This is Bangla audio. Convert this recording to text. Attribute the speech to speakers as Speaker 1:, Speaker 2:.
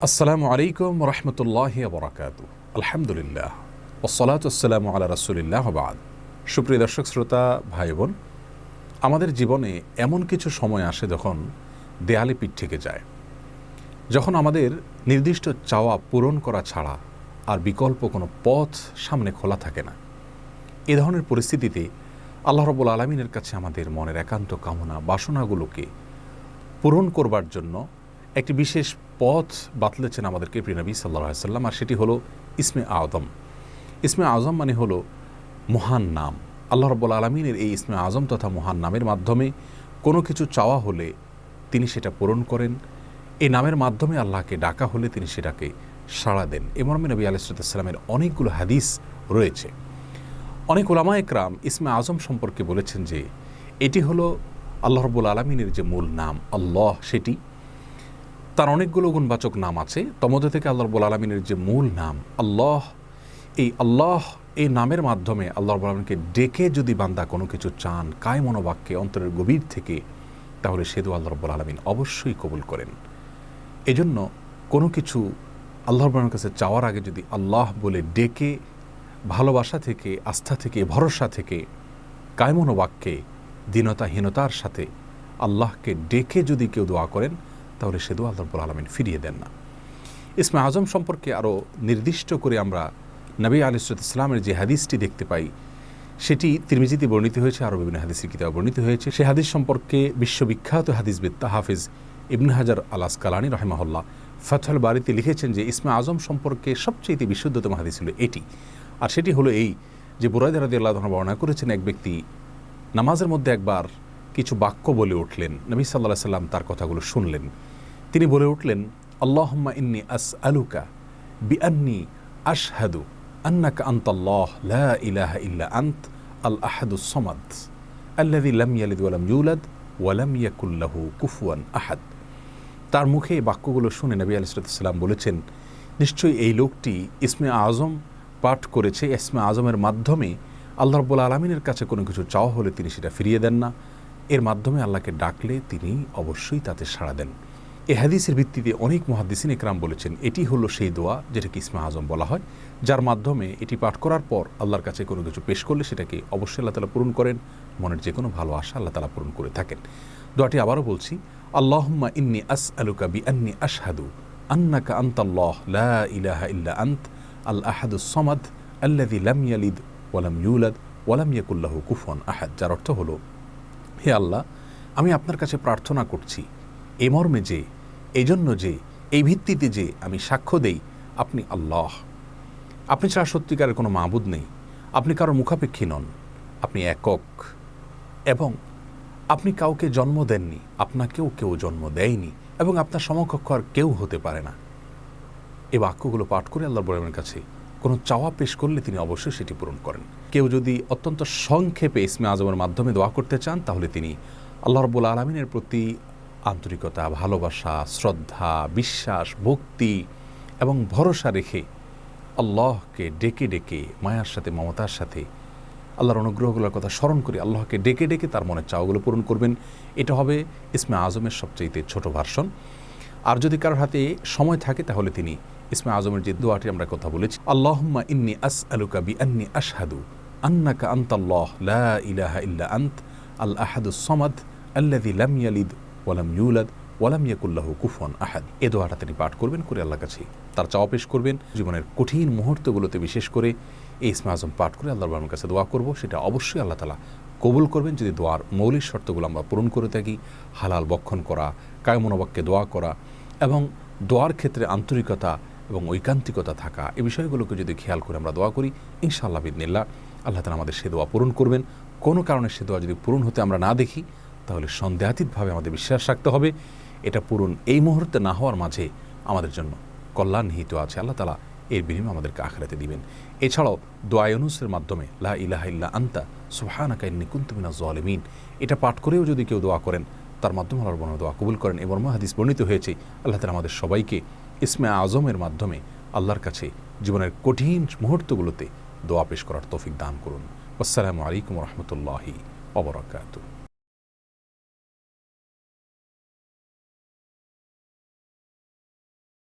Speaker 1: আসসালামু আলাইকুম রহমতুল্লাহি বরাকাতু। আলহামদুলিল্লাহ ওসসালাতু ওয়াসসালামু আলা রাসূলিল্লাহ ওয়া বা'দ। সুপ্রিয় দর্শক শ্রোতা ভাই বোন, আমাদের জীবনে এমন কিছু সময় আসে যখন দেয়ালে পিঠ থেকে যায়, যখন আমাদের নির্দিষ্ট চাওয়া পূরণ করা ছাড়া আর বিকল্প কোনো পথ সামনে খোলা থাকে না। এ ধরনের পরিস্থিতিতে আল্লাহ রাব্বুল আলামিনের কাছে আমাদের মনের একান্ত কামনা বাসনাগুলোকে পূরণ করবার জন্য একটি বিশেষ পথ বাতলেছেন আমাদেরকে প্রিয় নবী সাল্লাল্লাহু আলাইহি ওয়াসাল্লাম, আর সেটি হলো ইসমে আযম। ইসমে আযম মানে হলো মহান নাম। আল্লাহ রাব্বুল আলামিনের এই ইসমে আযম তথা মহান নামের মাধ্যমে কোনো কিছু চাওয়া হলে তিনি সেটা পূরণ করেন। এই নামের মাধ্যমে আল্লাহকে ডাকা হলে তিনি সেটাকে সাড়া দেন। এ মর্মে নবী আলাইহিস সালামের অনেকগুলো হাদিস রয়েছে। অনেক উলামা একরাম ইসমে আযম সম্পর্কে বলেছেন যে এটি হলো আল্লাহ রাব্বুল আলামিনের যে মূল নাম আল্লাহ, সেটি তার অনেকগুলো গুণবাচক নাম আছে। তমধ্যে থেকে আল্লাহ রাব্বুল আলামিনের যে মূল নাম আল্লাহ, এই নামের মাধ্যমে আল্লাহ রাব্বুল আলামিনকে ডেকে যদি বান্দা কোনো কিছু চান কায় মনোবাক্যে অন্তরের গভীর থেকে, তাহলে সে দোয়া আল্লাহ রাব্বুল আলামিন অবশ্যই কবুল করেন। এজন্য কোনো কিছু আল্লাহ রাব্বুল আলামিনের কাছে চাওয়ার আগে যদি আল্লাহ বলে ডেকে ভালোবাসা থেকে, আস্থা থেকে, ভরসা থেকে, কায় মনোবাক্যে দীনতাহীনতার সাথে আল্লাহকে ডেকে যদি কেউ দোয়া করেন, তাহলে সে দোয়া আল্লাহ রাব্বুল আলামিন ফিরিয়ে দেন না। ইসমে আযম সম্পর্কে আরও নির্দিষ্ট করে আমরা নবী আলাইহিস সালামের যে হাদিসটি দেখতে পাই, সেটি তিরমিজিতে বর্ণিত হয়েছে, আরও বিভিন্ন হাদিসের কিতাবে বর্ণিত হয়েছে। সে হাদিস সম্পর্কে বিশ্ববিখ্যাত হাদিসবিদ হাফিজ ইবনে হাজার আল আসকালানী রাহিমাহুল্লাহ ফাতহুল বারীতে লিখেছেন যে ইসমে আযম সম্পর্কে সবচেয়ে বিশুদ্ধতম হাদিস হলো এটি। আর সেটি হলো এই যে বুরায়দা রাদিয়াল্লাহু আনহু বর্ণনা করেছেন, এক ব্যক্তি নামাজের মধ্যে একবার কিছু বাক্য বলে উঠলেন। নবী সাল্লাল্লাহু আলাইহি সাল্লাম তার কথাগুলো শুনলেন। তিনি বলে উঠলেন, আল্লাহুম্মা ইন্নী আসআলুকা বিআন্নী আশহাদু আন্নাকা আনতাল্লাহ লা ইলাহা ইল্লা আনত আল আহাদুস সামাদ আল্লাযী লাম ইয়ালিদ ওয়া লাম ইউলাদ ওয়া লাম ইয়াকুল লাহু কুফুয়ান আহাদ। তার মুখে এই বাক্যগুলো শুনে নবী আলাইহিস সালাম বলেছেন, নিশ্চয়ই এই লোকটি ইসমে আযম পাঠ করেছে। ইসমে আযমের মাধ্যমে আল্লাহ রাব্বুল আলামিনের কাছে কোনো কিছু চাওয়া হলে তিনি সেটা ফিরিয়ে দেন না। এর মাধ্যমে আল্লাহকে ডাকলে তিনি অবশ্যই তাতে সাড়া দেন। এই হাদিসের ভিত্তিতে অনেক মুহাদ্দিসিন একরাম বলেছেন এটি হলো সেই দোয়া যেটাকে ইসমে আযম বলা হয়, যার মাধ্যমে এটি পাঠ করার পর আল্লাহর কাছে কোনো কিছু পেশ করলে সেটাকে অবশ্যই আল্লাহ তাআলা পূরণ করেন। মনের যে কোনো ভালো আশা আল্লাহ তাআলা পূরণ করে থাকেন। দোয়াটি আবারও বলছি, আল্লাহুম্মা ইন্নী আসআলুকা বিআন্নী আশহাদু আন্নাকা আনতাল্লাহ লা ইলাহা ইল্লা আনত আল আহাদুস সামাদ আল্লাযী লাম ইয়ালিদ ওয়া লাম ইউলাদ ওয়া লাম ইয়াকুল লাহু কুফুয়ান আহাদ। যার অর্থ হলো, হে আল্লাহ, আমি আপনার কাছে প্রার্থনা করছি এ মর্মে যে, এই জন্য যে, এই ভিত্তিতে যে আমি সাক্ষ্য দেই আপনি আল্লাহ, আপনি ছাড়া সত্যিকারের কোনো মাবুদ নেই, আপনি কারো মুখাপেক্ষী নন, আপনি একক, এবং আপনি কাউকে জন্ম দেননি, আপনাকেও কেউ জন্ম দেয়নি, এবং আপনার সমকক্ষ আর কেউ হতে পারে না। এই বাক্যগুলো পাঠ করে আল্লাহর বড়ের কাছে কোনো চাওয়া পেশ করলে তিনি অবশ্যই সেটি পূরণ করেন। কেউ যদি অত্যন্ত সংক্ষেপে ইসমে আযমের মাধ্যমে দোয়া করতে চান, তাহলে তিনি আল্লাহ রাব্বুল আলামিনের প্রতি আন্তরিকতা, ভালোবাসা, শ্রদ্ধা, বিশ্বাস, ভক্তি এবং ভরসা রেখে আল্লাহকে ডেকে ডেকে মায়ার সাথে, মমতার সাথে, আল্লাহর অনুগ্রহগুলোর কথা স্মরণ করে আল্লাহকে ডেকে ডেকে তার মনের চাওয়াগুলো পূরণ করবেন। এটা হবে ইসমে আযমের সবচেয়ে ছোট ভার্সন। আর যদি কারোর হাতে সময় থাকে, তাহলে তিনি ইসমে আযমের যে দোয়াটি আমরা কথা বলেছি, আল্লাহুম্মা ইন্নী আসআলুকা বিআন্নী আশহাদু আন্নাকা আনতাল্লাহ লা ইলাহা ইল্লা আনত আল আহাদুস সামাদ আল্লাযী লাম ইয়ালিদ ওয়া লাম ইউলাদ ওয়া লাম ইয়াকুল লাহু কুফুয়ান আহাদ। এই দোয়াটা তিনি পাঠ করবেন, করে আল্লাহর কাছে তার চাওয়া পেশ করবেন। জীবনের কঠিন মুহূর্তগুলোতে বিশেষ করে এই ইসমে আযম পাঠ করে আল্লাহর বাবার কাছে দোয়া করব, সেটা অবশ্যই আল্লাহ তাআলা কবুল করবেন যদি দোয়ার মৌলিক শর্তগুলো আমরা পূরণ করে থাকি। হালাল বক্ষণ করা, কায় মনোবাক্যে দোয়া করা এবং দোয়ার ক্ষেত্রে আন্তরিকতা এবং ঐকান্তিকতা থাকা, এই বিষয়গুলোকে যদি খেয়াল করে আমরা দোয়া করি, ইনশাআল্লাহ বিইذনিল্লাহ আল্লাহ তাআলা আমাদের সে দোয়া পূরণ করবেন। কোনো কারণে সে দোয়া যদি পূরণ হতে আমরা না দেখি, তাহলে সন্দেহাতীতভাবে আমাদের বিশ্বাস রাখতে হবে এটা পূরণ এই মুহূর্তে না হওয়ার মাঝে আমাদের জন্য কল্যাণ নিহিত আছে। আল্লাহ তাআলা এর বিনিময়ে আমাদেরকে আখিরাতে দিবেন। এছাড়াও দোয়া ইউনুসের মাধ্যমে লা ইলাহা ইল্লা আনতা সুবহানাকা ইন্নী কুনতু মিনাজ জালিমিন, এটা পাঠ করেও যদি কেউ দোয়া করেন, তার মাধ্যমে আল্লাহর বড় দোয়া কবুল করেন। এই মর্মে হাদিস বর্ণিত হয়েছে। আল্লাহ তাআলা আমাদের সবাইকে ইসমে আযমের মাধ্যমে আল্লাহর কাছে জীবনের কঠিন মুহূর্তগুলোতে দোয়া পেশ করার তৌফিক দান করুন। আসসালামু আলাইকুম ওয়া রাহমাতুল্লাহি ওয়া বারাকাতুহু।